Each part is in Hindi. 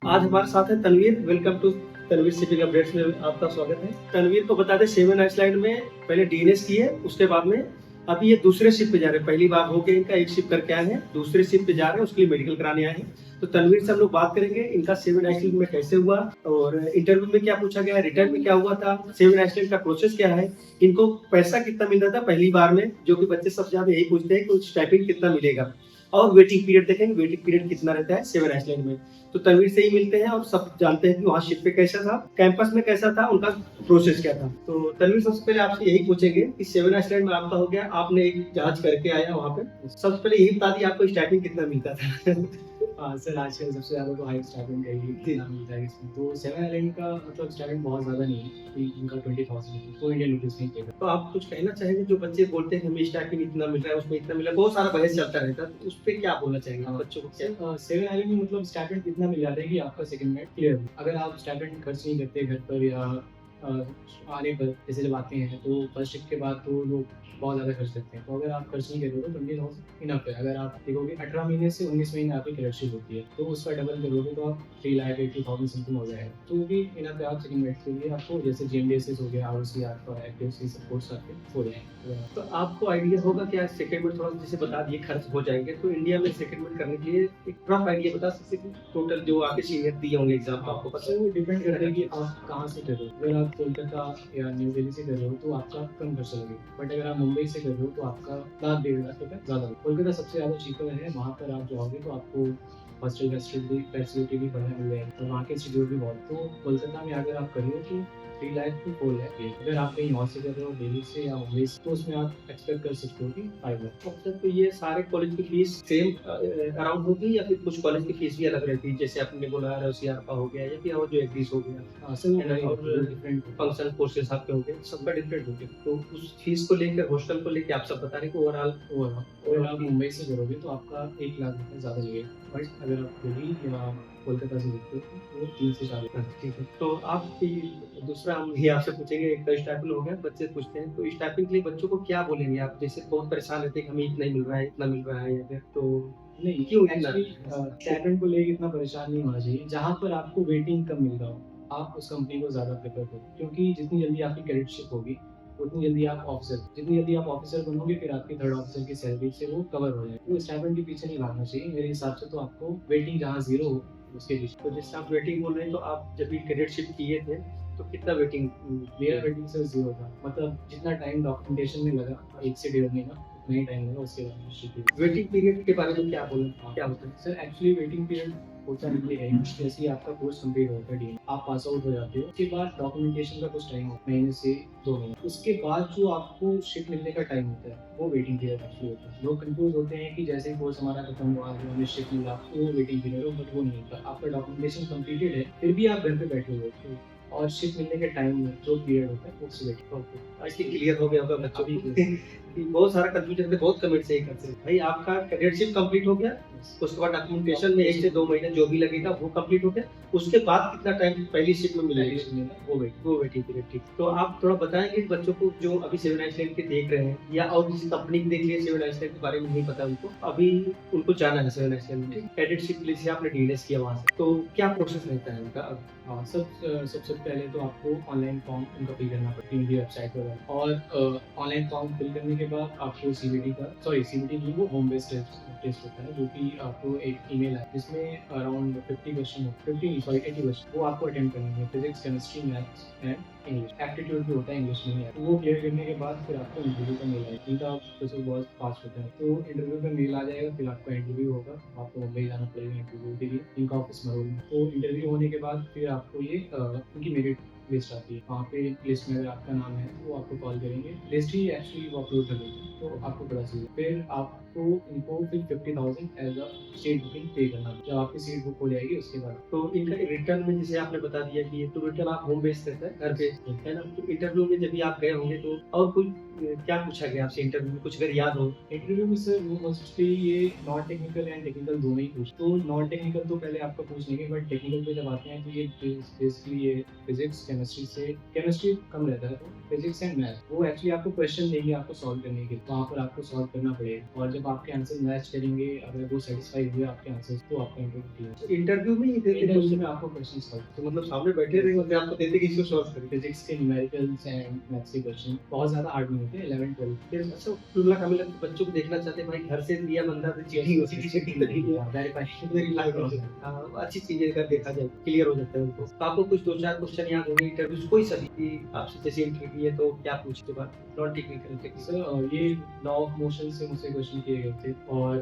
आज हमारे साथ है Tanveer. Welcome to Tanveer shipping updates में आपका स्वागत है। तनवीर को बता दें, 7 आइसलैंड में पहले डीएनएस की है, उसके बाद में अभी ये दूसरे शिप पे जा रहे हैं। पहली बार हो गया इनका, एक शिप करके आए हैं, दूसरे शिप पे जा रहे हैं, उसके लिए मेडिकल कराने आए हैं। तो तनवीर से हम लोग बात करेंगे इनका 7 आइसलैंड में कैसे हुआ और इंटरव्यू में क्या पूछा गया, रिटर्न में क्या हुआ था, 7 आइसलैंड का प्रोसेस क्या है, इनको पैसा कितना मिल रहा था पहली बार में, जो कि बच्चे सबसे ज्यादा यही पूछते हैं कि स्टाइपेंड कितना मिलेगा, और वेटिंग पीरियड देखेंगे, वेटिंग पीरियड कितना रहता है 7 आइसलैंड में। तो तनवीर से ही मिलते हैं और सब जानते हैं कि वहाँ शिप पे कैसा था, कैंपस में कैसा था, उनका प्रोसेस क्या था। तो तनवीर, सबसे पहले आपसे यही पूछेंगे कि 7 आइसलैंड में आपका हो गया, आपने एक जहाज करके आया वहाँ पे, सबसे पहले यही बता दिए आपको स्टार्टिंग कितना मिलता था। सर आजकल सबसे ज़्यादा तो हाई स्टाइपेंड कितना मिलता है इसमें, तो 7 आइलैंड का मतलब स्टाइपेंड बहुत ज़्यादा नहीं है, कि इनका 20,000 तो इंडियन रुपीज़ में ही। तो आप कुछ कहना चाहेंगे, जो बच्चे बोलते हैं हमें स्टार्टिंग इतना मिल रहा है, उसमें इतना मिल रहा है, बहुत सारा बहस चलता रहता है, तो उस पर क्या बोलना चाहेंगे बच्चों को? क्या 7 आइलैंड में मतलब स्टाइपेंड कितना मिल जाता है कि आपका सेकंड में क्लियर हो। अगर आप स्टाइपेंड खर्च नहीं करते घर पर या आने पर, जैसे जब आते हैं तो फर्स्ट शिफ्ट के बाद तो लोग बहुत ज़्यादा खर्च करते हैं, तो अगर आप खर्च नहीं कर रहे हो तो 20,000 इनफ है। अगर आप देखोगे 18 महीने से 19 महीने आपकी क्रेडिटशिप होती है, तो उसका डबल करोगे तो आप 3,80,000 समथिंग हो जाएगा, तो वो भी इनफ है। आप सेकंड बैच के लिए आपको जैसे जीएमडीएसएस हो गया, आरसीआर का एक्टिव सपोर्ट्स आपके हो जाएंगे। तो आपको आइडिया होगा क्या सेकंड में, थोड़ा जैसे बता दिए खर्च हो जाएंगे, तो इंडिया में सेकंड में करने के लिए एक रफ आइडिया बता सकते हैं टोटल जो आपके सीनियर दिए होंगे एग्जाम, आपको पता है? वो डिपेंड करता है कि आप कहाँ से कर रहे हो। अगर आप कोलकाता या न्यू दिल्ली से कर रहे हो तो आपका कम खर्चा लगेगा, बट अगर आप मुंबई से कर रहे हो तो आपका 1,00,000-1,50,000 रुपये ज़्यादा। कोलकाता सबसे ज़्यादा चीपर है, वहाँ पर आप जाओगे तो आपको हॉस्टल फैसिलिटी भी बढ़िया मिल जाएगी और वहाँ के इंस्टीट्यूट भी बहुत। तो कोलकाता में अगर आप करिए तो 3 लाख टू 4 लाख है। अगर आप कहीं और से कर रहे हो, दिल्ली से या मुंबई से, तो उसमें आप एक्सपेक्ट कर सकते हो कि 5 लाख। अच्छा, तो ये सारे कॉलेज की फीस सेम अराउंड होगी या फिर कुछ कॉलेज की फीस भी अलग रहती है, जैसे आपने बोला आरसीआर का हो गया या फिर और जो एग्रीज हो गया, सर और डिफरेंट फंक्शन कोर्सेज आपके हो गए, सबका डिफरेंट हो गया। तो उस फीस को लेकर, हॉस्टल को लेकर आप सब बता रहे कि ओवरऑल अगर आप मुंबई से करोगे तो आपका 1 लाख रुपये ज़्यादा लगेगा, बट अगर आप दिल्ली या कोलकाता से करते हो तो वो 3 से 4 लाख। ठीक है। तो आपकी दूसरा हम ये आपसे पूछेंगे, एक तो स्टाइपेंड हो गया, बच्चे पूछते हैं, तो स्टाइपेंड के लिए बच्चों को क्या बोलेंगे आप? जैसे बहुत परेशान रहते हैं कि हमें इतना ही मिल रहा है, इतना मिल रहा है, या फिर तो नहीं, क्यों इतना? एक्चुअली स्टाइपेंड को लेके इतना परेशान नहीं होना चाहिए। जहाँ पर आपको वेटिंग कम मिल रहा हो, आप उस कंपनी को ज़्यादा प्रेफ़र करो, क्योंकि जितनी जल्दी आपकी क्रेडिटशिप होगी, उतनी जल्दी आप ऑफ़िसर, जितनी जल्दी आप ऑफ़िसर बनोगे, फिर आपकी थर्ड ऑफ़िसर की सैलरी से वो कवर हो जाएगा। तो स्टाइपेंड के पीछे नहीं भागना चाहिए मेरे हिसाब से। तो आपको वेटिंग जहाँ ज़ीरो हो, उसके पीछे। तो जैसे आप वेटिंग बोल रहे हैं, तो आप जब भी कैडेटशिप किए थे, तो कितना वेटिंग? मेरा वेटिंग सर ज़ीरो था, मतलब जितना टाइम डॉक्यूमेंटेशन में लगा 1 से डेढ़ महीना, उतना ही टाइम लगा उसके बाद शिप। वेटिंग पीरियड के बारे में क्या बोलें, क्या होता है? सर एक्चुअली वेटिंग पीरियड होता ये है, जैसे ही आपका कोर्स कंप्लीट होता है, डीन आप पास आउट हो जाते हो, उसके बाद डॉक्यूमेंटेशन का कुछ टाइम होता है, महीने से 2 महीने। उसके बाद जो आपको शिप मिलने का टाइम होता है, वो वेटिंग पीरियड एक्चुअली होता है। लोग कंफ्यूज होते हैं कि जैसे ही कोर्स हमारा खत्म हुआ, जो हमें शिप मिला, तो वो वेटिंग पीरियड हो, बट वो नहीं होता। आपका डॉक्यूमेंटेशन कंप्लीटेड है, फिर भी आप घर पे बैठे हुए हो, और शिप मिलने के टाइम में जो पीरियड होता है वो उससे वेटिंग। आई थिंक क्लियर हो गया होगा बच्चों को। कि बहुत सारा कंफ्यूजन है, बहुत कमेंट से ही करते हैं। भाई आपका कैडेटशिप कंप्लीट हो गया, उसके बाद डॉक्यूमेंटेशन में 1 से 2 महीने जो भी लगेगा वो कंप्लीट हो गया, उसके बाद कितना टाइम पहली शिप में मिलेगा, वो वेटिंग पीरियड। ठीक, तो आप थोड़ा बताएंगे बच्चों को जो अभी 7 आइसलैंड के देख रहे हैं, या और किसी कंपनी की देख रही है 7 आइसलैंड के बारे में नहीं पता उनको, अभी उनको जाना है 7 आइसलैंड में, कैडेटशिप के लिए आपने डीएनएस किया वहाँ से, तो क्या प्रोसेस रहता है उनका? हाँ, सबसे पहले तो आपको ऑनलाइन फॉर्म उनका फिल करना पड़ता है उनकी वेबसाइट पर, और ऑनलाइन फॉर्म फिल करने के बाद आपको सीबीटी की वो होम बेस्ड टेस्ट होता है, जो कि आपको एक ईमेल है जिसमें अराउंड 80 क्वेश्चन वो आपको अटेंड करने हैं। Physics, chemistry, maths and English. Aptitude भी होता है इंग्लिश में ही, तो वो क्लियर करने के बाद फिर आपको इंटरव्यू का मेल आएगा। इनका प्रोसेस बहुत फास्ट होता है, तो इंटरव्यू का मेल आ जाएगा, फिर आपका इंटरव्यू होगा, आपको मुंबई जाना पड़ेगा इंटरव्यू के लिए, इनका ऑफिस मरोल में। तो इंटरव्यू होने के बाद फिर आपको ये उनकी मेरिट लिस्ट आती है, वहाँ पे लिस्ट में अगर आपका नाम है तो वो आपको कॉल करेंगे। लिस्ट ही एक्चुअली वो अपलोड कर देंगे, तो आपको पता चलेगा। फिर आपको इनको फिर 50,000 एज अ सीट बुकिंग पे करना है, जब आपकी सीट बुक हो जाएगी उसके बाद। तो इनका रिटर्न में जैसे आपने बता दिया कि ये तो रिटर्न आप होम बेस्ड रहता है, घर पे है ना, तो इंटरव्यू में जब भी आप गए होंगे तो और कुछ क्या पूछा गया आपसे इंटरव्यू में, कुछ अगर याद हो? इंटरव्यू में सर वो मोस्टली ये नॉन टेक्निकल एंड टेक्निकल दोनों ही पूछ, तो नॉन टेक्निकल तो पहले आपका पूछ लेंगे, बट टेक्निकल पे जब आते हैं तो ये बेसिकली ये फिजिक्स, केमिस्ट्री कम रहता है, तो फिजिक्स एंड मैथ वो एक्चुअली आपको क्वेश्चन देंगे आपको सॉल्व करने के लिए, वहाँ पर आपको सॉल्व करना पड़ेगा। और जब जब आपके आंसर मैच करेंगे, अगर वो सेटिस्फाई हुए आपके आंसर तो आपका इंटरव्यू क्लियर। इंटरव्यू में ही देते इंटरव्यू में आपको क्वेश्चन सॉल्व, तो मतलब सामने बैठे रहे होते आपको देते कि इसको सॉल्व करें। फिजिक्स के न्यूमेरिकल्स एंड मैथ्स के क्वेश्चन बहुत ज़्यादा हार्ड नहीं होते 11 12। फिर अच्छा कुल मिला बच्चों को देखना चाहते हैं भाई घर से दिया बंदा तो चिट्ठी होती है, चिट्ठी तो नहीं है, वेरीफाई हो जाता है। अच्छी चीजें अगर देखा जाए क्लियर हो जाता है उनको। तो आपको कुछ 2-4 क्वेश्चन याद होंगे इंटरव्यू कोई सा भी आपसे जैसे इंटरव्यू की है तो क्या पूछते बाद नॉन टेक्निकल सर ये लॉ ऑफ मोशन से मुझसे क्वेश्चन किए गए थे, और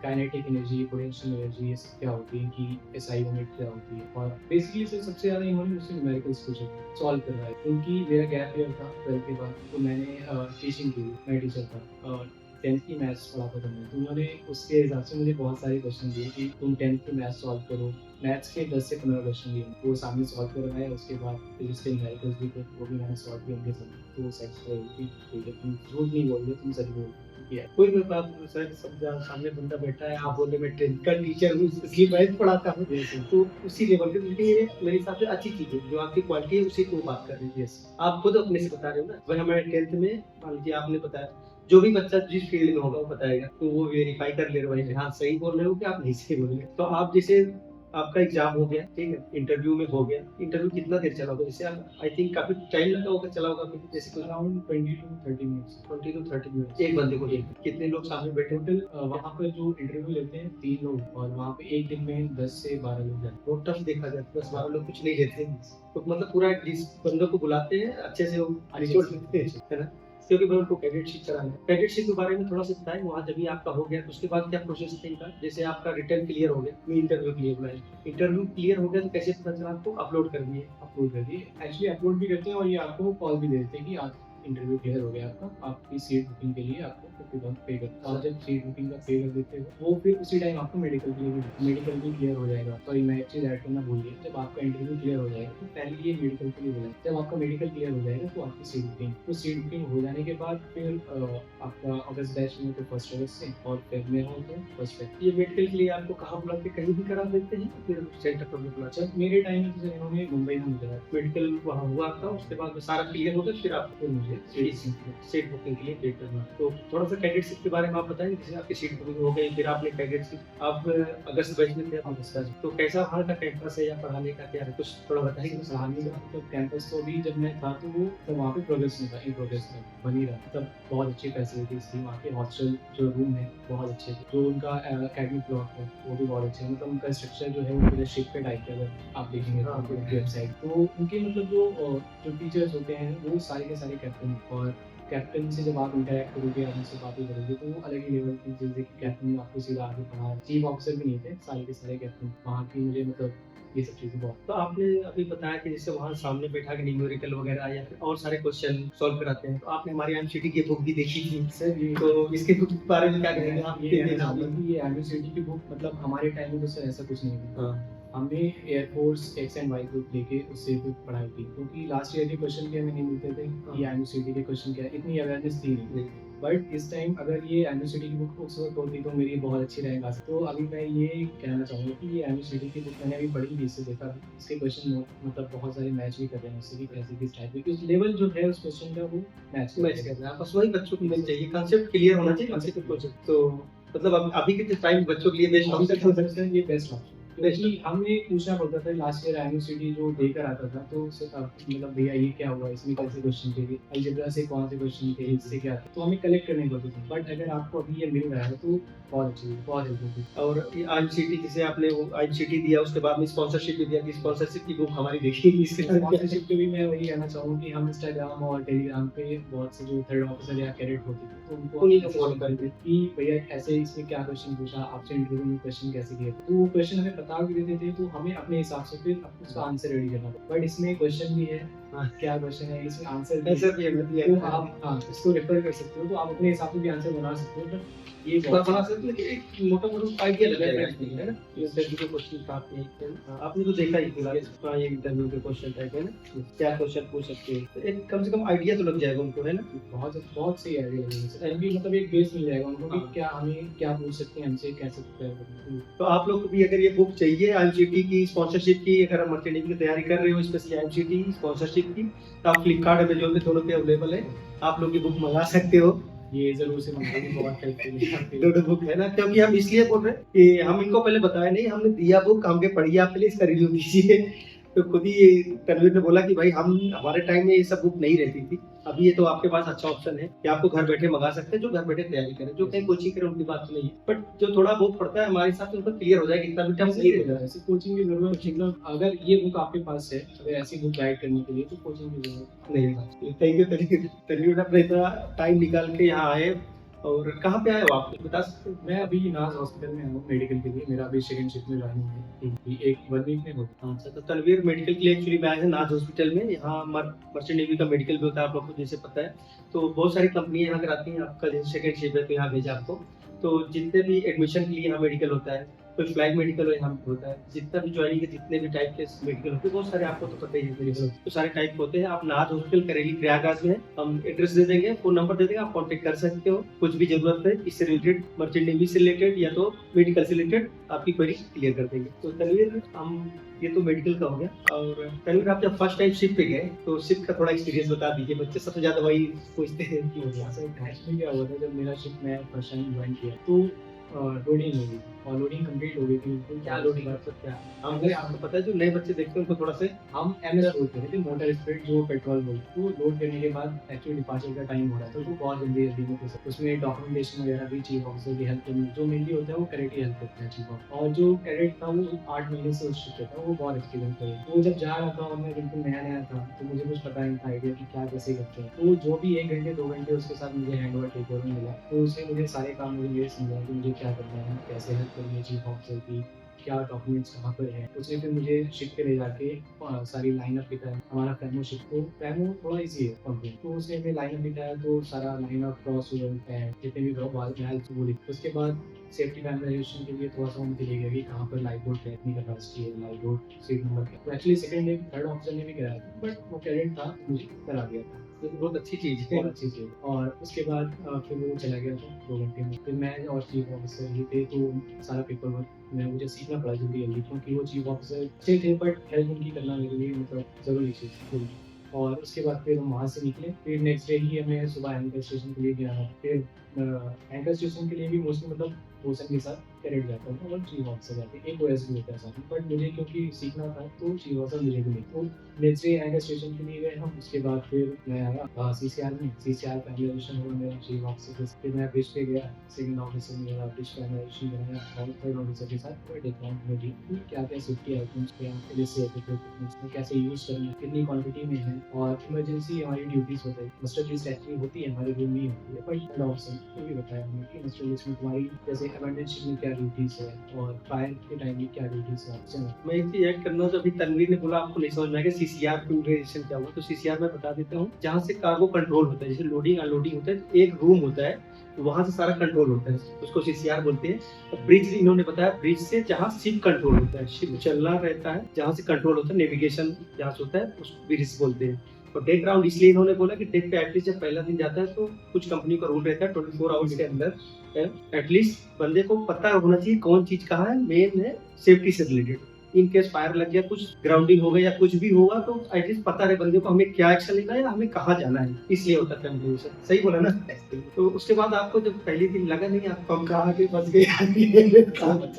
काइनेटिक एनर्जी, पोटेंशियल एनर्जी, ये सब क्या होती है, कि एसआई यूनिट क्या होती है। और बेसिकली सर सबसे ज़्यादा इन्होंने मुझसे न्यूमेरिकल्स पूछे, सॉल्व करवाए, क्योंकि मेरा गैप ईयर था 12 के बाद, तो मैंने टीचिंग की, मैं टीचर था और 10th की मैथ्स पढ़ाता था मैं, तो उन्होंने उसके हिसाब से मुझे बहुत सारे क्वेश्चन दिए कि तुम 10th की मैथ्स सॉल्व करो। मैथ्स के 10 से 15 क्वेश्चन दिए, वो सामने सॉल्व करवाए, उसके बाद फिजिक्स के न्यूमेरिकल्स भी थे, वो भी मैंने सॉल्व किए उनके साथ, तो वो सेटिस्फाई हुई ठीक है, तुम झूठ नहीं बोल रहे, तुम सच बोल रहे। कोई भी बात सर समझा सामने बंदा बैठा है आप बोले मैं 10th का टीचर हूँ इसलिए मैथ पढ़ाता हूँ तो उसी लेवल पे, लेकिन ये मेरे हिसाब से अच्छी चीज है, जो आपकी क्वालिटी है उसी को बात कर रही है। आप खुद अपने से बता रहे हो ना, वही हमारे 10th में मान लीजिए आपने बताया, जो भी बच्चा जिस फील्ड में होगा वो बताएगा, तो वो वेरीफाई कर ले रहे हो हाँ सही बोल रहे हो कि आप नहीं सही बोल रहे हो। तो आप जैसे आपका एग्जाम हो गया, ठीक है, इंटरव्यू में हो गया, इंटरव्यू कितना देर चला होगा, जैसे आप आई थिंक काफी टाइम लगा होगा, चला होगा जैसे कुछ around 20 to 30 minutes. 20 to 30 minute एक बंदे को कितने लोग सामने बैठे टोटल वहाँ पर जो इंटरव्यू लेते हैं 3 लोग, और वहाँ पे एक दिन में 10 से 12 लोग जाते बहुत टफ देखा जाए, 10-12 लोग कुछ नहीं लेते, तो मतलब पूरा जिस बंदों को बुलाते हैं अच्छे से वो निचोड़ लेते हैं, है ना, क्योंकि मैं उनको कैडेटशिप कराना है। कैडेटशिप के बारे में थोड़ा सा बताएं, वहाँ जब भी आपका हो गया तो उसके बाद क्या प्रोसेस था इनका, जैसे आपका रिटर्न क्लियर हो गया, इंटरव्यू क्लियर हुआ है, इंटरव्यू क्लियर हो गया तो कैसे पता चला आपको, अपलोड कर दिए। एक्चुअली अपलोड भी करते हैं, और ये आपको कॉल भी दे देते हैं कि आप इंटरव्यू क्लियर हो गया आपका, आपकी सीट बुकिंग के लिए आपको 50 पे करना, और जब सीट बुकिंग का पे कर देते हो वो फिर उसी टाइम आपको मेडिकल के लिए मेडिकल भी क्लियर हो जाएगा। सॉरी मैं एक चीज़ ऐड करना भूल गया, जब आपका इंटरव्यू क्लियर हो जाएगा तो पहले ये मेडिकल के लिए हो जाएगा, जब आपका मेडिकल क्लियर हो जाएगा तो आपकी सीट बुकिंग, तो सीट बुकिंग हो जाने के बाद फिर आपका अगस्त बैच में तो 1 अगस्त से, और फेब में हो तो 1 फेब। ये मेडिकल के लिए आपको कहाँ बुलाते, कहीं भी करा देते हैं फिर सेंटर पर बुलाते जब मेरे टाइम में तो सर इन्होंने मुंबई में मुझे मेडिकल वहाँ हुआ था, उसके बाद सारा क्लियर हो गया फिर आप फिर मुझे सीट बुकिंग के लिए पे करना। तो थोड़ा सा कैडेटशिप के बारे में आप बताएंगे, जैसे आपकी सीट बुकिंग हो गई फिर आपने कैडेटशिप, आप अगस्त बैच में थे, अगस्त बैच, तो कैसा वहाँ का कैंपस है या पढ़ाने का क्या है, कुछ थोड़ा बताएंगे। पढ़ाने का तो कैंपस तो अभी जब मैं था तो वो तब वहाँ पे प्रोग्रेस में था, इन प्रोग्रेस में बन ही रहा, तब बहुत अच्छी फैसिलिटीज थी वहाँ के, हॉस्टल जो रूम है बहुत अच्छे थे, जो उनका एकेडमिक ब्लॉक है वो भी बहुत अच्छे है, मतलब उनका स्ट्रक्चर जो है वो पूरा शिप पे टाइप का, अगर आप देखेंगे तो उनकी वेबसाइट, तो उनके मतलब जो टीचर्स होते हैं वो सारे के सारे कैप्टन, और कैप्टन से जब आप इंटरेक्ट करोगे, आप उनसे बातें करोगे तो वो अलग ही लेवल की, जैसे कि कैप्टन आपको सीधा आगे पढ़ा, चीफ ऑफिसर भी नहीं थे, सारे के सारे कैप्टन वहाँ की, मुझे मतलब ये सब चीज़ें बहुत। तो आपने अभी बताया कि जैसे वहाँ सामने बैठा के न्यूमेरिकल वगैरह या फिर और सारे क्वेश्चन सॉल्व कराते हैं, तो आपने हमारी एमसीटी की बुक भी देखी थी सर, ये तो इसके बुक के बारे में क्या कहेंगे आप? ये एमसीटी की बुक, मतलब हमारे टाइम में तो सर ऐसा कुछ नहीं था, हमने air force X and Y group लेके उससे भी पढ़ाई की, क्योंकि लास्ट ईयर के क्वेश्चन क्या हमें नहीं मिलते थे, ये एमसीटी के क्वेश्चन क्या, इतनी अवेयरनेस थी नहीं, बट इस टाइम अगर ये एमसीटी की बुक उस वक्त होती तो मेरी बहुत अच्छी रैंक आ सकती। तो अभी मैं ये कहना चाहूँगा कि ये एमसीटी की बुक मैंने अभी पढ़ी भी, इससे देखा इसके क्वेश्चन मतलब बहुत सारे मैच भी कर रहे हैं उससे, कि कैसे किस टाइप के उस लेवल जो है उस क्वेश्चन का वो मैच कर रहे हैं, बस वही बच्चों को मिलना चाहिए, कंसेप्ट क्लियर होना चाहिए, कंसेप्ट तो मतलब अभी के टाइम बच्चों के लिए बेस्ट ऑप्शन, ये बेस्ट ऑप्शन, क्योंकि हमें पूछना पड़ता था लास्ट ईयर एमसीटी जो देकर आता था, तो उससे मतलब भैया ये क्या हुआ, इसमें कैसे क्वेश्चन थे, अलजेब्रा से कौन से क्वेश्चन थे, इससे क्या, तो हमें कलेक्ट करने पड़ते थे, बट अगर आपको अभी ये मिल रहा है तो बहुत अच्छी, बहुत हेल्पफुल। और आईएमसीटी जैसे आपने वो आईएमसीटी दिया, उसके बाद में स्पॉन्सरशिप भी दिया, कि स्पॉन्सरशिप की बुक हमारी देखी, इसके स्पॉन्सरशिप पे भी मैं वही कहना चाहूँगा कि हम इंस्टाग्राम और टेलीग्राम पे बहुत से जो थर्ड ऑफिसर या कैडेट होते थे तो उनको फॉलो करते कि भैया ऐसे इसमें क्या क्वेश्चन पूछा आपसे, इंटरव्यू में क्वेश्चन कैसे किए, तो वो क्वेश्चन हमें बता भी देते थे, तो हमें अपने हिसाब से फिर उसका आंसर रेडी करना पड़ता। बट इसमें क्वेश्चन भी है, क्या क्वेश्चन है, इसमें आंसर भी है, तो आप इसको रेफर कर सकते हो, तो आप अपने हिसाब से भी आंसर बना सकते हो, बट ये बना सकते हो, एक मोटा-मोटा आइडिया लग जाएगा है ना, इंटरव्यू के क्वेश्चन काफी हैं, आपने तो देखा ही पूरा ये इंटरव्यू के क्वेश्चन टाइप है ना, क्या क्वेश्चन पूछ सकते हैं, तो एक कम से कम आइडिया तो लग जाएगा उनको, है ना, बहुत सही आइडिया लगेगा, मतलब एक बेस मिल जाएगा उनको कि क्या हमें क्या पूछ सकते हैं, हमसे कैसे प्रिपेयर करना है। तो आप लोग को भी अगर ये बुक चाहिए आईएमसीटी की स्पॉन्सरशिप की, अगर आप मार्केटिंग की तैयारी कर रहे हो स्पेशली आईएमसीटी स्पॉन्सरशिप की, तो आप फ्लिपकार्ट अमेजोन पे दोनों पे अवेलेबल है, आप लोग की बुक मंगा सकते हो, ये जरूर से मंगाएंगे, बहुत हेल्पफुल है आपके लिए। दोनों बुक है ना, क्योंकि हम इसलिए बोल रहे हैं कि हम इनको पहले बताया नहीं, हमने दिया बुक, हम के पढ़िए, आप पहले इसका रिव्यू दीजिए। तो खुद ही तनवीर ने बोला कि भाई हम हमारे टाइम में ये सब बुक नहीं रहती थी, अभी ये तो आपके पास अच्छा ऑप्शन है कि आपको घर बैठे मंगा सकते हैं, जो घर बैठे तैयारी करें, जो कहीं कोचिंग करें उनकी बात तो नहीं है, बट जो थोड़ा बहुत पढ़ता है हमारे हिसाब से उनको क्लियर हो जाएगा, इतना भी टफ सही नहीं हो जाए, ऐसे कोचिंग की जरूरत मतलब अगर ये बुक आपके पास है, अगर ऐसी बुक गाइड करने के लिए तो कोचिंग की जरूरत नहीं है। थैंक यू तनवीर ने अपना इतना टाइम निकाल के यहाँ आए। और कहाँ पे आए हो आप, बता सकते हो? मैं अभी नाज हॉस्पिटल में हूँ मेडिकल के लिए, मेरा अभी सेकंड शिफ्ट में ज्वाइनिंग है, अभी एक 1 वीक में होगा। अच्छा, तो तनवीर मेडिकल के लिए एक्चुअली में आए हैं नाज हॉस्पिटल में। यहाँ मर्चेंट नेवी का मेडिकल भी होता है, आप लोग को जैसे पता है। तो बहुत सारी कंपनियां यहाँ अगर आती हैं, आपका जैसे सेकंड शिफ्ट है तो यहाँ भेजा आपको। तो जितने भी एडमिशन के लिए यहाँ मेडिकल होता है, कोई फ्लाइट मेडिकल हो यहाँ होता है, जितना भी ज्वाइनिंग के जितने भी टाइप के मेडिकल होते हैं, बहुत सारे आपको तो पता ही है मेडिकल, तो सारे टाइप के होते हैं। आप नाज हॉस्पिटल करेली प्रयागराज में है, हम एड्रेस दे देंगे, फोन नंबर दे देंगे, आप कॉन्टेक्ट कर सकते हो। कुछ भी जरूरत है इससे रिलेटेड, मर्चेंट नेवी से रिलेटेड या तो मेडिकल से रिलेटेड, आपकी क्वेरी क्लियर कर देंगे। तो तनवीर, हम ये तो मेडिकल का हो गया। और तनवीर, आप जब फर्स्ट टाइम शिफ्ट पे गए तो शिफ्ट का थोड़ा एक्सपीरियंस बता दीजिए, बच्चे सबसे ज्यादा वही पूछते हैं कि हो गया। एक्चुअली क्या हुआ था, जब मेरा शिफ्ट मैं फर्स्ट टाइम ज्वाइन किया तो लोडिंग हो गई और लोडिंग कंप्लीट हो गई थी। तो क्या लोडिंग मतलब क्या, हमने आपको पता है जो नए बच्चे देखते हैं उनको थोड़ा से हम एमएस लोड कर रहे थे, मोटर स्प्रेड जो पेट्रोल बोल, तो लोड करने के बाद एक्चुअली डिपार्चर का टाइम हो रहा था, तो वो बहुत जल्दी जल्दी में थे। उसमें डॉक्यूमेंटेशन वगैरह भी चीफ ऑफिसर की हेल्प करनी, जो मेनली होता है वो कैडेट की हेल्प करता है चीफ ऑफिसर। और जो कैडेट था वो 8 महीने से उस शिफ्ट था, वो बहुत एक्सपीरियंस था। तो जब जा रहा था और मैं बिल्कुल नया नया था, तो मुझे कुछ पता नहीं था आइडिया कि क्या कैसे करते हैं। तो जो भी 1 घंटे 2 घंटे उसके साथ मुझे हैंड ओवर टेक ओवर मिला, तो उसने मुझे सारे काम मुझे ये समझाया कि मुझे क्या करना है, कैसे हेल्प करनी है चीफ ऑफिसर की, क्या डॉक्यूमेंट्स कहाँ पर है। उसने फिर मुझे शिप पे ले जाके सारी लाइनअप दिखाया, हमारा फैमो शिप, तो फैमो थोड़ा इजी है कंप्लीट, तो उसने हमें लाइनअप दिखाया, तो सारा लाइनअप क्रॉस जितने भी वो लिखे। उसके बाद सेफ्टी फैमिलाइजेशन के लिए थोड़ा सा मुझे ले गया कि कहाँ पर लाइव बोर्ड टेक्निक कैपेसिटी है, लाइव बोर्ड सीट नंबर क्या। तो actually second day third officer ने भी कराया था, बट वो कैडेट था, मुझे करा दिया था, तो बहुत अच्छी चीज है। बहुत अच्छी चीज़। और उसके बाद फिर वो चला गया था 2 घंटे में, फिर मैं और चीफ ऑफिसर ही थे, तो सारा पेपर वर्क मुझे सीखना पड़ा जल्दी जल्दी, क्योंकि वो चीफ ऑफिसर अच्छे थे, बट हेल्प उनकी करना मेरे लिए मतलब ज़रूरी चीज़ थी। और उसके बाद फिर हम वहाँ से निकले, फिर नेक्स्ट डे ही हमें सुबह एंकर स्टेशन के लिए गया। फिर एंकर स्टेशन के लिए भी मोस्टली मतलब रोशन के साथ कैडेट जाता था और चीफ ऑफिसर जाते, एक ओएस भी होता है साथ में, बट मुझे क्योंकि सीखना था तो चीफ ऑफिसर मुझे भी नहीं। तो नेक्स्ट डे एंकर स्टेशन के लिए गए हम। उसके बाद फिर मैं आया सीसीआर में, सीसीआर फाइनलाइजेशन हुआ मेरा चीफ ऑफिसर से। फिर मैं ब्रिज पे गया, सेकंड ऑफिसर ने मेरा ब्रिज फाइनलाइजेशन कराया, और थर्ड ऑफिसर के साथ कोई डिफरेंट में दी क्या क्या सेफ्टी आइटम्स क्या कैसे यूज़ करना है, कितनी क्वांटिटी में है, और इमरजेंसी हमारी ड्यूटीज़ होती है। मास्टर लिस्ट एक्चुअली होती है हमारे रूम में ही होती है, बट ऑफिसर को भी बताया हमने कि मास्टर लिस्ट में तुम्हारी जैसे इमरजेंसी में क्या ड्यूटीज़ है और फायर के टाइम में क्या ड्यूटीज़ है। चलो मैं एक चीज ऐड करना हूँ, तो अभी तनवीर ने बोला आपको नहीं समझ में आएगा सीसीआर कंट्रोलेशन क्या हुआ, तो सीसीआर मैं बता देता हूँ। जहाँ से कार्गो कंट्रोल होता है, जैसे लोडिंग अनलोडिंग होता है, तो एक रूम होता है, तो वहां से सारा कंट्रोल होता है, उसको सीसीआर बोलते हैं। और ब्रिज इन्होंने बताया, ब्रिज से जहाँ शिप कंट्रोल होता है, शिप चलना रहता है, जहाँ से कंट्रोल होता है, नेविगेशन जहाँ से होता है, उसको ब्रिज बोलते हैं। और डेक ग्राउंड इसलिए इन्होंने बोला कि डेक पे एटलीस्ट जब पहला दिन जाता है, तो कुछ कंपनी का रूल रहता है 24 आवर्स के अंदर एटलीस्ट बंदे को पता होना चाहिए कौन चीज कहाँ है, मेन है सेफ्टी से रिलेटेड। इन केस फायर लग गया, कुछ ग्राउंडिंग हो गया या कुछ भी होगा, तो एटलीस्ट पता रहे बंदे को हमें क्या एक्शन लेना है या हमें कहाँ जाना है, इसलिए होता है कंट्रोलेशन। सही बोला ना? तो उसके बाद आपको जब पहले दिन लगा नहीं आपको हम कहाँ के फंस गए?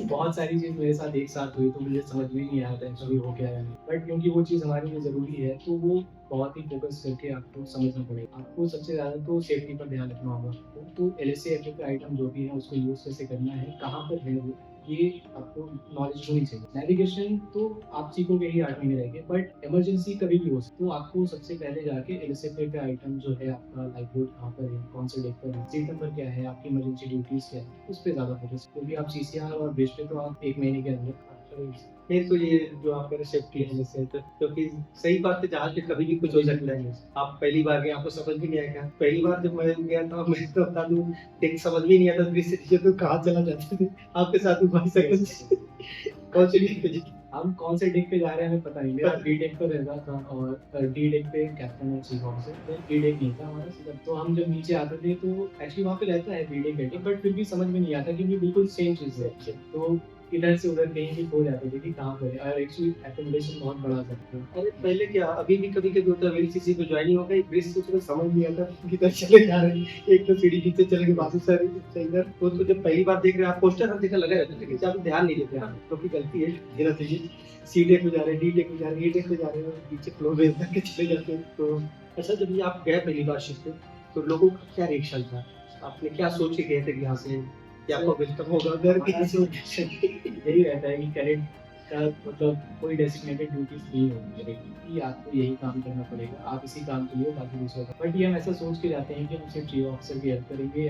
बहुत सारी चीज मेरे साथ एक साथ हुई, तो मुझे समझ में नहीं आया था एक्चुअली हो क्या है, बट क्योंकि वो चीज़ हमारे लिए ज़रूरी है, तो वो बहुत ही फोकस करके आपको समझना पड़ेगा। आपको सबसे ज़्यादा तो सेफ्टी पर ध्यान रखना होगा, तो LSA के आइटम जो भी है उसको यूज़ कैसे करना है, कहाँ पर है वो, ये आपको नॉलेज होनी चाहिए। नेविगेशन तो आप सीखोगे ही 8 महीने रहेंगे, बट इमरजेंसी कभी भी हो सकती है, तो आपको सबसे पहले जाके LSA का आइटम जो है आपका लाइफ बोर्ड कहाँ पर है, कौन से डेक पर है, सीट नंबर क्या है, आपकी इमरजेंसी ड्यूटीज क्या है, उस पर ज़्यादा फोकस, क्योंकि आप CCR और ब्रिज पे तो आप 1 महीने के अंदर फिर तो ये जो आप कह रहे सेफ्टी है जैसे, तो क्योंकि सही बात है, जहाज पे कभी भी कुछ हो सकता है। आप पहली बार गए, आपको समझ भी नहीं आएगा। पहली बार जब मैं गया था, मैं तो बता दूं, देख समझ भी नहीं आता ब्रिज से नीचे तो कहाँ चला जाते थे। आपके साथ भाई सकते कौन से डेक पे, हम कौन से डेक पे जा रहे हैं हमें पता नहीं। मेरा B डेक पर रहता था और D डेक पे कैप्टन और चीफ ऑफिसर, तो D डेक नहीं था हमारा सीधा। तो हम जब नीचे आते थे तो एक्चुअली वहाँ पे रहता है B डेक, बट फिर भी समझ में नहीं आता क्योंकि बिल्कुल सेम चीज़ है। तो इधर से उधर कहीं भी खो जाते थे कि कहाँ पर है, और एक्चुअली एकोमोडेशन बहुत बड़ा था। अरे पहले क्या, अभी भी कभी कभी होता है वीसीसी को ज्वाइनिंग हो गई, ब्रिज से उसको समझ नहीं आता किधर चले जा रहे हैं, एक तो सीढ़ी नीचे चले गए, वापस आ रही है इधर। तो जब पहली बार देख रहे हैं आप, पोस्टर हर जगह लगा रहता है, लेकिन आप ध्यान नहीं देते आप, क्योंकि गलती है, देना चाहिए। सी टेक में जा रहे हैं, डी टेक में जा रहे हैं, ए टेक में जा रहे हैं, और पीछे फ्लो में करके चले जाते हैं। तो अच्छा, जब ये आप गए पहली बार शिफ्ट पे, तो लोगों का क्या रिएक्शन था? आपने क्या सोच के गए थे कि यहाँ से कि आपका वेलकम होगा घर के? यही रहता है कि करेंट का मतलब कोई डेसिग्नेटेड ड्यूटीज नहीं होगी करेक्ट कि आपको यही काम करना पड़ेगा, आप इसी काम के लिए हो, बाकी दूसरा काम। बट ये हम ऐसा सोच के जाते हैं कि हम सिर्फ चीफ ऑफिसर की हेल्प करेंगे,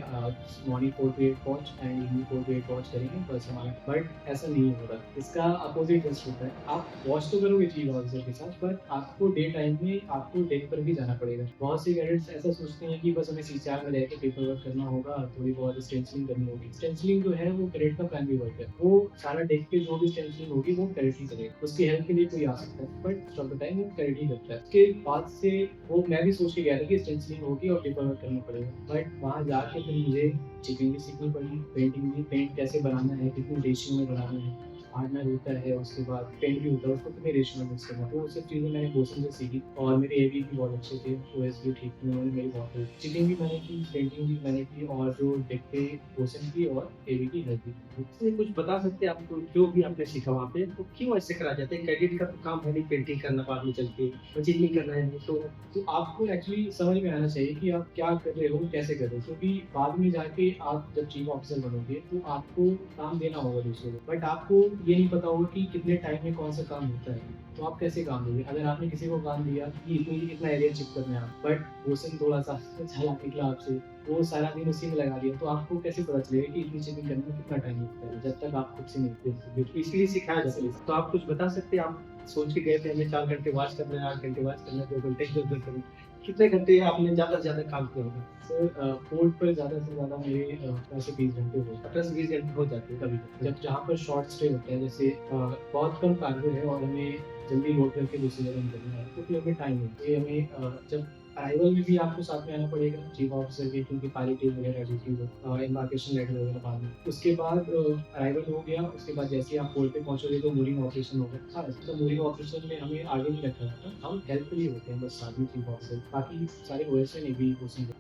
मॉर्निंग 4 to 8 पहुंच एंड इवनिंग 4 to 8 पहुंच करेंगे बस हमारा। बट ऐसा नहीं हो रहा, इसका अपोजिट जस्ट होता है। आप वॉच तो करोगे चीफ ऑफिसर के साथ, बट आपको डे टाइम में आपको डेक पर भी जाना पड़ेगा। बहुत से कैडेट्स ऐसा सोचते हैं कि बस हमें सीसीआर में रहकर पेपर वर्क करना होगा, थोड़ी बहुत स्टेंसिलिंग करनी होगी। स्टेंसिलिंग जो है वो कैडेट का प्राइमरी वर्क है, वो सारा डेक पे जो भी स्टेंसिलिंग होगी वो कैडेट ही करेगा, उसकी हेल्प के लिए कोई आ सकता है, बट सब टाइम वो कैडेट ही करता है। उसके बाद से वो मैं भी सोच के गया था कि स्टेंसिलिंग होगी और पेपर वर्क करना पड़ेगा, बट वहाँ जाके फिर मुझे चिपिंग भी सीखनी पड़ी, पेंटिंग भी, पेंट कैसे बनाना है, कितनी रेशियो में बनाना है, हार्डनर होता है, उसके बाद पेंट भी होता है, उसको कितने रेशियो में मिक्स करना है, तो वो सब चीज़ें मैंने बोसन से सीखी। और मेरे एवी भी बहुत अच्छे थे, ओएस भी ठीक थे, उन्होंने मेरी बहुत हेल्प, चिपिंग भी मैंने की, पेंटिंग भी मैंने की, और जो डेक पे बोसन की और एवी की हेल्प भी की। इससे कुछ बता सकते हैं आपको, जो भी आपने सीखा वहाँ पे, तो क्यों ऐसे करा जाता है? कैडेट का तो काम है नहीं पेंटिंग करना, बाद में चल के चिटिंग करना है, तो आपको एक्चुअली समझ में आना चाहिए कि आप क्या कर रहे हो, कैसे कर रहे हो, क्योंकि बाद में जाके आप जब चीफ ऑफिसर बनोगे तो आपको काम देना होगा दूसरों को, बट आपको ये नहीं पता होगा कि कितने टाइम में कौन सा काम होता है, तो आप कैसे काम दोगे? अगर आपने किसी को काम दिया कि इतना एरिया चेक करना है, बट क्वेश्चन थोड़ा सा चालाक निकला आपसे, वो सारा दिन उसी में लगा दिया, तो आपको कैसे पता चलेगा कि इतनी चेकिंग करने में कितना टाइम लगता है, जब तक आप खुद से नहीं देखोगे। तो इसलिए सिखाया जाता है। तो आप कुछ बता सकते हैं, आप सोच के गए थे हमें 4 घंटे वॉच करना है, 8 घंटे वॉच करना है, 2 घंटे इधर-उधर करना है। कितने घंटे आपने ज़्यादा से ज़्यादा काम किया होगा? सर पोर्ट पर ज़्यादा से ज़्यादा मेरे 18 से 20 घंटे हो जाते 18 से 20 घंटे हो जाते हैं कभी। हैं। जब जहाँ पर शॉर्ट स्टे होता है, जैसे बहुत कम कार्गो है और हमें जल्दी लोड करके दूसरी जगह निकलना है, तो फिर हमें टाइम है, ये हमें जब अराइवल में भी आपको साथ में आना पड़ेगा चीफ ऑफिसर के, क्योंकि पायलट वगैरह ड्यूटी हो, एम्बार्केशन लेटर वगैरह बाद में। उसके बाद अराइवल हो गया, उसके बाद जैसे ही आप पोर्ट पे पहुंचोगे तो मूविंग ऑपरेशन होगा। हाँ, तो मूविंग ऑपरेशन में हमें आगे नहीं रखा जाता, हम हेल्प के लिए होते हैं बस साथ में चीफ ऑफिसर, बाकी सारे ओएस ने भी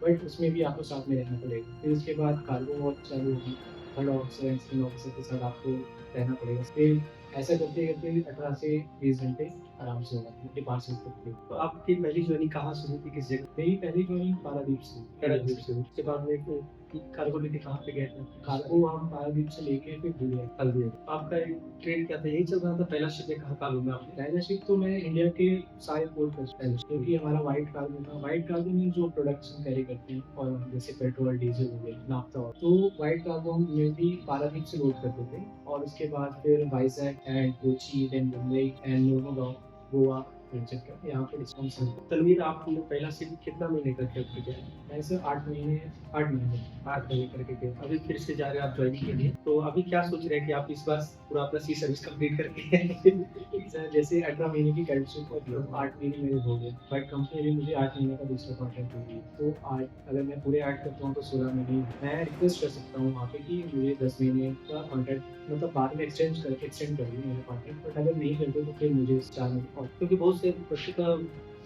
बट उसमें भी आपको साथ में रहना पड़ेगा। फिर उसके बाद कार्गो वॉच चालू होगी, third officer and second officer के साथ आपको रहना पड़ेगा। फिर ऐसा करते करते 18 से 20 घंटे आराम से होगा डिपार्चर तक के। तो आपकी पहली जर्नी कहाँ शुरू थी, किस जगह? मेरी पहली ज्वाइनिंग पारादीप से। पारादीप से। उसके बाद में कार्गो लेके कहाँ पे गए थे? कार्गो हम पारादीप से लेके फिर हल्दिया। हल्दिया। आपका ट्रेड क्या था, यही चल रहा था? पहला शिप में कहाँ काम हुआ आपने? पहला शिप तो मैं इंडिया के सारे पोर्ट पर, क्योंकि हमारा वाइट कार्गो था। वाइट कार्गो में जो प्रोडक्ट्स हम कैरी करते हैं, और जैसे पेट्रोल, डीजल हो गया, नाफ्ता हो, तो वाइट कार्गो हम मेनली पारादीप से लोड करते थे, और उसके बाद फिर Vizag and Kochi, then Mumbai and Mormugao, Goa, यहाँ पे डिस्काउंट है। तनवीर, आपने पहला शिप कितना महीने करके किया? ऐसे 8 महीने 8 महीने करके गए, अभी फिर से जा रहे हैं आप ज्वाइनिंग के लिए, तो अभी क्या सोच रहे हैं कि आप इस बार पूरा अपना सी सर्विस कंप्लीट करके सर जैसे 18 महीने की कैडेटशिप और 8 महीने मेरे हो गए, बट कंपनी अभी मुझे 8 महीने का दूसरा कॉन्ट्रैक्ट होगी, तो 8 अगर मैं पूरे 8 करता हूँ तो 16 महीने मैं रिक्वेस्ट कर सकता हूँ वहाँ पे कि मुझे 10 महीने का कॉन्ट्रैक्ट मतलब बाद में एक्सटेंड कर दूँ मेरा कॉन्ट्रैक्ट, बट अगर नहीं करते तो फिर मुझे 4 महीने और, क्योंकि बहुत से बच्चों का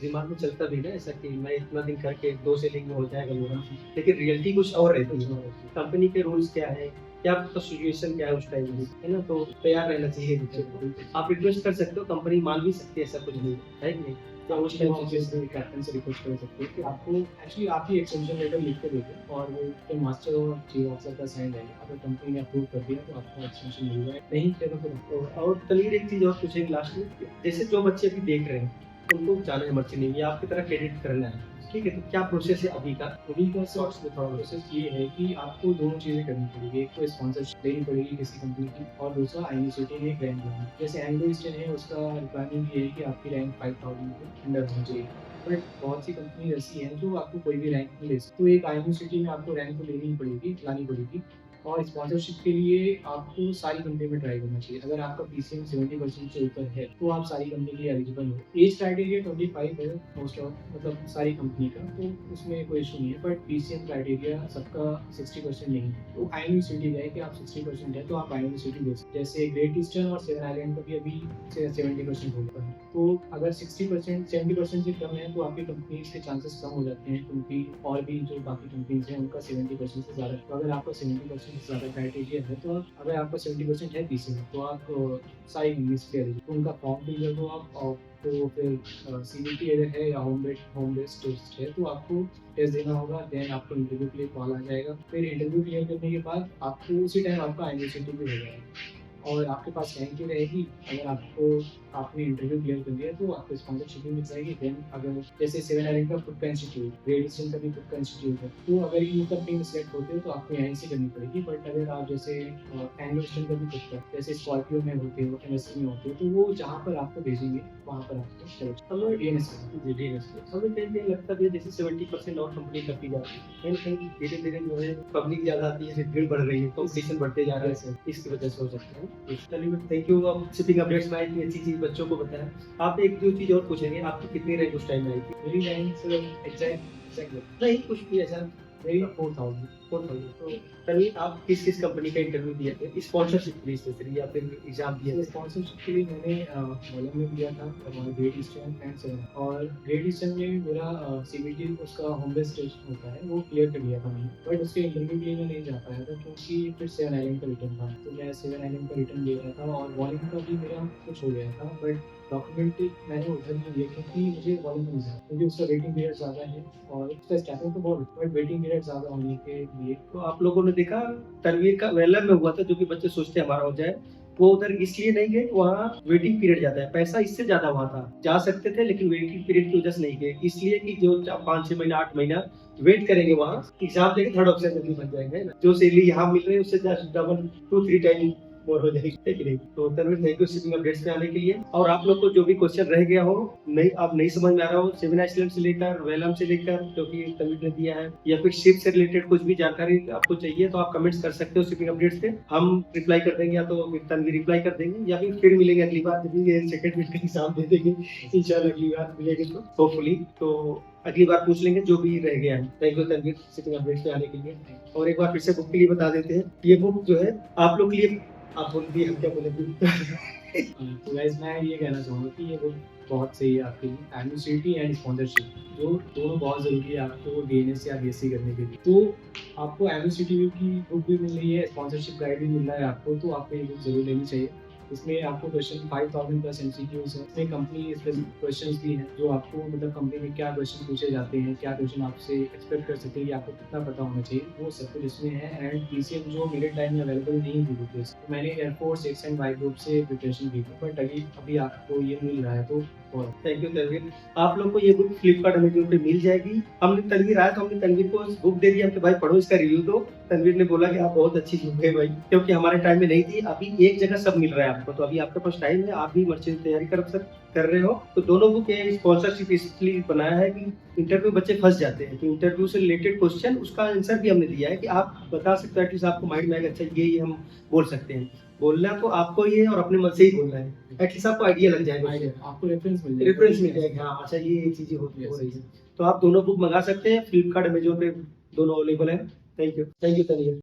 दिमाग में चलता भी ना ऐसा कि मैं इतना दिन करके 2 सेलिंग में हो जाएगा मेरा, लेकिन रियलिटी कुछ और रहती है। कंपनी के रूल्स क्या है, क्या आपका सिचुएशन क्या है उस टाइम में, है ना? तो तैयार रहना चाहिए बच्चे को। आप रिक्वेस्ट कर सकते हो, कंपनी मान भी सकती है, ऐसा कुछ नहीं है कि नहीं? तो उस टाइम कैप्टन से रिक्वेस्ट कर सकते हैं कि आपको एक्चुअली आप ही एक्सटेंशन लेटर लिख के देंगे, और वो जो मास्टर और चीफ ऑफिसर का साइन रहेगा, अगर कंपनी ने अप्रूव कर दिया तो आपको एक्सटेंशन मिल जाएगा, नहीं किया तो फिर। और तनवीर, एक चीज़ और पूछेंगे लास्ट में, जैसे जो बच्चे अभी देख रहे हैं उनको जाना है मर्चेंट नेवी, आपकी तरह क्रेडिट करना है, ठीक है, तो क्या प्रोसेस है अभी का? शॉर्ट्स में थोड़ा प्रोसेस ये है कि आपको दोनों चीज़ें करनी पड़ेगी, एक तो स्पॉन्सरशिप लेनी पड़ेगी किसी कंपनी की, और दूसरा आईएनसीटी में एक रैंक लाना। जैसे एंग्लो ईस्टर्न है, उसका रिक्वायरमेंट ये है कि आपकी रैंक 5000 के अंडर होनी चाहिए, बट बहुत सी कंपनी ऐसी हैं जो आपको कोई भी रैंक नहीं ले सकती, तो एक आईएनसीटी में आपको रैंक तो लानी पड़ेगी, और स्पॉन्सरशिप के लिए आपको सारी कंपनी में ट्राई करना चाहिए। अगर आपका पीसीएम 70% से ऊपर है तो आप सारी कंपनी के लिए एलिजिबल हो। एज क्राइटेरिया 25 है मोस्ट ऑफ मतलब सारी कंपनी का, तो उसमें कोई इशू नहीं है। बट पीसीएम क्राइटेरिया सबका 60% नहीं है। तो आई यूनिवर्सिटी है कि आप 60% है तो आप आई यूनिवर्सिटी दे सकते हैं। जैसे ग्रेट ईस्टर्न और सेवन आइलैंड का भी अभी 70% हो गया है। तो अगर 60% 70% से कम है तो आपकी कंपनी के चांसेस कम हो जाते हैं, क्योंकि और भी जो बाकी कंपनीज हैं उनका 70% से ज़्यादा। तो अगर आपका 70% से ज़्यादा क्राइटेरिया है तो अगर आपका 70% है पीसीएम तो आप सारी कंपनीज के एलिजिबल, उनका फॉर्म फिल कर दो आप। और तो फिर सीबीटी अगर है या होम बेस्ड टेस्ट है तो आपको टेस्ट देना होगा। देन आपको इंटरव्यू के लिए कॉल आ जाएगा। फिर इंटरव्यू क्लियर करने के बाद आपको उसी टाइम आपका यूनिवर्सिटी भी हो जाएगा और आपके पास रैंक ही रहेगी। अगर आपने इंटरव्यू क्लियर कर लिया तो आपको स्पॉन्सरशिप भी मिल जाएगी। देन अगर जैसे सेवन आइलैंड का खुद का इंस्टीट्यूट, ग्रेट ईस्टर्न का भी खुद का इंस्टीट्यूट है, तो अगर इन कंपनी में सेलेक्ट होते हो तो आपको यहीं से करनी पड़ेगी। बट अगर आप जैसे एंग्लो ईस्टर्न का भी खुद का, जैसे स्कॉर्पियो में होते हो, एमएससी में होते हो, तो वो जहाँ पर आपको भेजेंगे वहाँ पर आपको सेलेक्ट हमें डीएनएस हमें कहीं कहीं लगता भी है जैसे 70% और कंपनी करती जा रही है, कहीं कहीं धीरे धीरे जो है पब्लिक ज्यादा आती है, भीड़ बढ़ रही है, कंपटीशन बढ़ते जा रहा है, इसकी वजह से हो सकता है। चलिए थैंक यू। आप शिपिंग अपडेट्स में इतनी अच्छी चीज बच्चों को बताया। आप एक दो चीज और पूछेंगे, आपकी कितनी रैंक उस टाइम में आई थी? मेरी रैंक सर एग्जैक्ट नहीं कुछ भी ऐसा। मेरी 4000। तो तभी आप किस किस कंपनी का इंटरव्यू दिए थे, स्पॉन्सरशिप बेस पे या फिर एग्जाम दिए थे? स्पॉन्सरशिप के लिए मैंने वॉलम में दिया था और ग्रेट ईस्टर्न एंड सेवन। और ग्रेट ईस्टर्न में मेरा सीबीटी उसका होम बेस्ड टेस्ट होता है वो क्लियर कर लिया था मैंने। बट उसके इंटरव्यू के लिए मैं नहीं जा पाया था क्योंकि फिर सेवन आइलैंड का रिटर्न था, तो मैं सेवन आइलैंड का रिटर्न ले रहा था। और वॉलम का भी मेरा कुछ हो गया था, बट डॉक्यूमेंट मैंने उधर नहीं दिया क्योंकि मुझे वॉलम नहीं मिला, क्योंकि उसका वेटिंग पीरियड ज़्यादा है और उसका स्टार्टिंग तो बहुत, बट वेटिंग पीरियड ज़्यादा होने के लिए। तो आप लोगों ने देखा तनवीर का वेलर में हुआ था, जो कि बच्चे सोचते हैं हमारा हो जाए, वो उधर इसलिए नहीं गए, वहाँ वेटिंग पीरियड ज्यादा है, पैसा इससे ज्यादा वहाँ था, जा सकते थे लेकिन वेटिंग पीरियड की वजह से नहीं गए, इसलिए कि जो 5-6 महीना 8 महीना वेट करेंगे वहाँ एग्जाम देके थर्ड ऑप्शन जल्दी बन जाएंगे ना, जो सैलरी यहाँ मिल रही है उससे डबल 2-3 टाइम और हो जाएगी, है कि नहीं? तो Tanveer thank you shipping updates में आने के लिए। और आप लोग को जो भी क्वेश्चन रह गया हो, नहीं आप नहीं समझ में आ रहा हो, सेवन आइलैंड से लेकर वेलम से लेकर जो कि तनवीर ने दिया है, या फिर शिप से रिलेटेड कुछ भी जानकारी आपको चाहिए तो आप कमेंट्स कर सकते हो शिपिंग अपडेट्स पे, हम रिप्लाई कर देंगे, या तो फिर तनवीर रिप्लाई कर देंगे, या फिर मिलेंगे अगली बार जब ये सेकंड वीक का एग्जाम दे देंगे इंशाल्लाह, अगली बार मिलेंगे तो होपफुली, तो अगली बार पूछ लेंगे जो भी रह गया है। Thank you Tanveer shipping updates पे आने के लिए। और एक बार फिर से बुक के लिए बता देते हैं, ये बुक जो है आप लोग के लिए, आप बोल दिए हम क्या बोलेंगे। तो गाइस मैं ये कहना चाहूँगा कि ये बुक बहुत सही है आपके लिए, एडमिनिस्ट्रेटिव एंड स्पॉन्सरशिप जो दोनों बहुत ज़रूरी है आपको डीएनएस या बीएससी करने के लिए। तो आपको एडमिनिस्ट्रेटिव की बुक भी मिल रही है, स्पॉन्सरशिप गाइड भी मिल रहा है आपको, तो आपको ये बुक जरूर लेनी चाहिए। इसमें आपको क्वेश्चन 5000 प्लस एमसीक्यूज है, इसमें कंपनी स्पेसिफिक क्वेश्चंस भी हैं जो आपको मतलब कंपनी में क्या क्वेश्चन पूछे जाते हैं, क्या क्वेश्चन आपसे एक्सपेक्ट कर सकते हैं, आपको कितना पता होना चाहिए, वो सब कुछ इसमें है। एंड पीसीएम जो मेरे टाइम में अवेलेबल नहीं थी बुक, तो मैंने air force X and Y group से प्रिपरेशन की थी, बट अभी आपको ये मिल रहा है तो थैंक यू तनवीर। आप लोग को ये बुक फ्लिपकार्ट अमेजोन पे मिल जाएगी। हमने तनवीर आया तो हमने तनवीर को बुक दे दी, हमने भाई पढ़ो इसका रिव्यू दो। तनवीर ने बोला कि आप बहुत अच्छी बुक है भाई, क्योंकि हमारे टाइम में नहीं थी, अभी एक जगह सब मिल रहा है आपको, तो अभी आपके पास टाइम है, आप भी मर्चेंट तैयारी कर रहे हो, तो दोनों बुक स्पॉन्सरशिप इसलिए बनाया है कि इंटरव्यू बच्चे फंस जाते हैं, तो इंटरव्यू से रिलेटेड क्वेश्चन उसका आंसर भी हमने दिया है कि आप बता सकते हो, एटलीस्ट आपको माइंड में आएगा अच्छा ये हम बोल सकते हैं। बोलना तो आपको ही है और अपने मन से ही बोलना है, एटलीस्ट आपको आइडिया लग जाएगा, आपको रेफरेंस मिल जाएगा, हाँ अच्छा ये चीजें हो रही है। तो आप दोनों बुक मंगा सकते हैं, फ्लिपकार्ट अमेजोन पे दोनों अवेलेबल है। Thank you Tania.